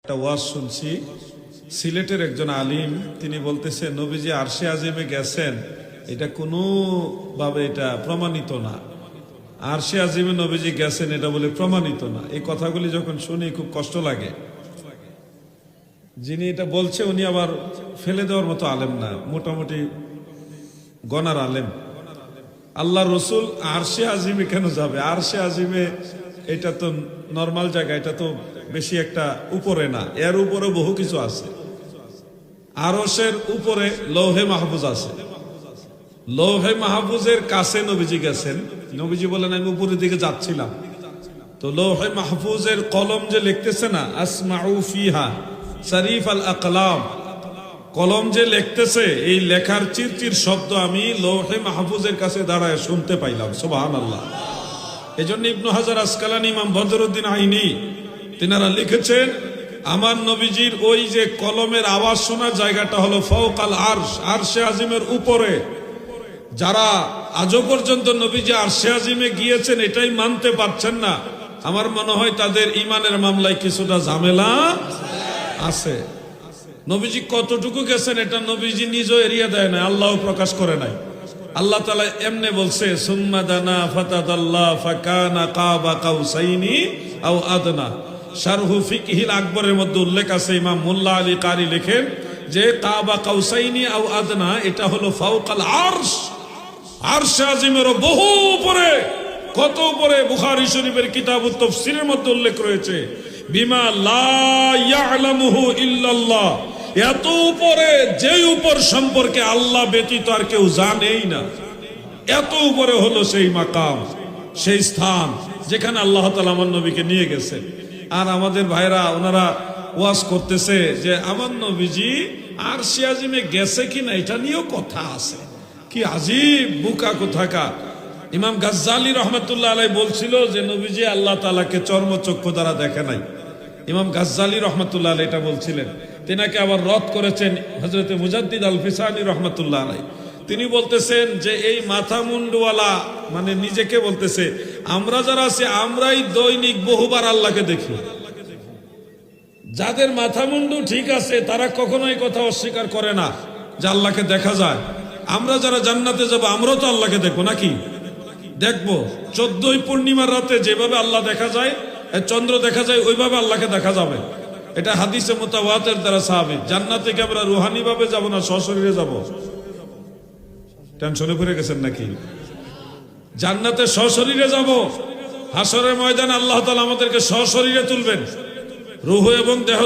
একটা ওয়াজ শুনছি, সিলেটের একজন আলিম তিনি বলতেছে নবীজি আরশে আজিমে গেছেন, এটা কোনো ভাবে এটা প্রমাণিত না। আরশে আজিমে নবীজি গেছেন এটা বলে প্রমাণিত না। এই কথাগুলি যখন শুনি খুব কষ্ট লাগে। যিনি এটা বলছে উনি আবার ফেলে দেওয়ার মতো আলেম না, মোটামুটি গনার আলেম। আল্লাহ রসুল আরশে আজিমে কেন যাবে? আরশে আজিমে এটা তো নর্মাল জায়গা, এটা তো বেশি একটা উপরে না, এর উপরে বহু কিছু আছে। আরশের উপরে লৌহে মাহফুজ আছে, লৌহে মাহফুজের কাছে নবীজি গেছেন। নবীজি বলেন আমি উপরের দিকে যাচ্ছিলাম, তো লৌহে মাহফুজের কলম যে লিখতেছে না, আসমাউ ফিহা শরীফ আল আকলাম, কলম যে লিখতেছে এই লেখার চিরচির শব্দ আমি লৌহে মাহফুজের কাছে দাঁড়ায় শুনতে পাইলাম। সুবহানাল্লাহ। এজন্য ইবনে হাজার আসকালানী, ইমাম বদরুদ্দিন আইনি তিনারা লিখেছেন আমার নবীজির ওই যে কলমের আওয়াজ শোনার জায়গাটা হলো ফাওকাল আরশ, আরশে আজিমের উপরে। যারা আজও পর্যন্ত নবীজি আরশে আজিমে গিয়েছেন এটাই মানতে পারছেন না, আমার মনে হয় তাদের ইমানের মামলায় কিছুটা ঝামেলা আছে। নবীজি কতটুকু গেছেন এটা নবীজি নিজেও এরিয়া দেয় না, আল্লাহ প্রকাশ করে নাই। আল্লাহ তাআলা এমনে বলছে সুম্মা দানা ফাতাদাল্লাহ ফাকানা কাবা কাউসাইনি আও আদনা। শারহু ফিকহিল আকবরের মধ্যে উল্লেখ আছে, ইমাম মোল্লা আলী কারি লেখেন যে কাবা কাউসাইনি আও আদনা এটা হলো ফাওকাল আরশ, আরশে আজিমের বহু উপরে। কত উপরে? বুখারী শরীফের কিতাবুত তাফসীরের মধ্যে উল্লেখ রয়েছে বিমা লা ইয়ালামুহু ইল্লাল্লাহ, এত উপরে যে উপর সম্পর্কে আল্লাহ ব্যতীত আর কেউ জানেই না। এত উপরে হলো সেই মাকাম, সেই স্থান যেখানে আল্লাহ তাআলা আমার নবীকে নিয়ে গেছেন। আর আমাদের ভাইরা ওনারা ওয়াজ করতেছে যে আমার নবীজি আরশে আজিমে গেছে কিনা এটা নিয়েও কথা আছে। কি আজীব বুকা কোথাকার। ইমাম গাজ্জালী রহমতুল্লাহ আলাইহি বলছিল যে নবীজি আল্লাহ তাআলাকে চর্মচক্ষু দ্বারা দেখে নাই। ইমাম গাজ্জালী রহমতুল্লাহ আলাইহি এটা বলছিলেন। তিনাকে আবার রদ করেছেন হযরতে মুজাদ্দিদ আল ফিসানি রহমতুল্লাহ আলাইহি। তিনি বলতেছেন যে এই মাথা মুন্ডওয়ালা মানে নিজেকে বলতেছে আমরা যারা আছি আমরাই দৈনিক বহুবার আল্লাহকে দেখি। যাদের মাথা মুন্ডু ঠিক আছে তারা কখনোই কথা অস্বীকার করে না যে আল্লাহকে দেখা যায়। আমরা যারা জান্নাতে যাব আমরাও তো আল্লাহকে দেখবো, নাকি? দেখবো। 14ই পূর্ণিমার রাতে যেভাবে আল্লাহ দেখা যায়, চন্দ্র দেখা যায়, ওইভাবে আল্লাহকে দেখা যাবে। এটা হাদিসে মুতাওয়াতির দ্বারা সাহাবী। জান্নাতে কি আমরা রুহানি ভাবে যাব না সশরীরে যাব? টেনশনে পড়ে গেছেন নাকি? জান্নাতে সশরীরে যাব। হাসরের ময়দানে আল্লাহ তাআলা আমাদেরকে সশরীরে তুলবেন, রূহ এবং দেহ